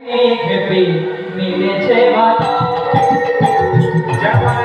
খেপি মিলেছে ভালো যেমন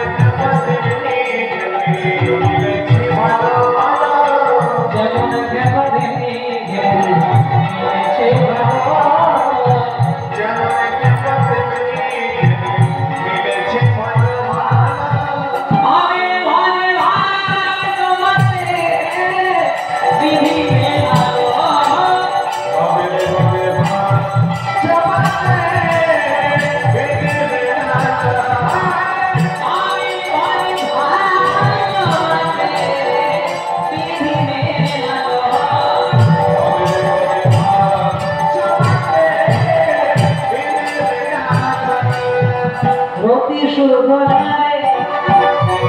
রতি সুগলায়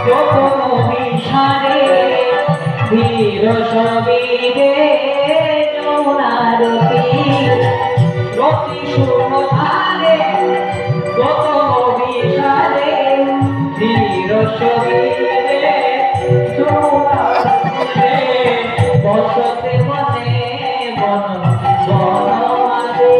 যত মিশারে ধীর সবিরে যমুনারতি রতি সুগলায় যত মিশারে ধীর সবিরে যমুনারতি বসতে মনে বন বনমারে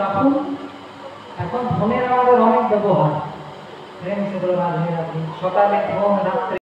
রাখুন এখন ফোনের আমাদের অনেক ব্যবহার সকালে ফোন রাত্রে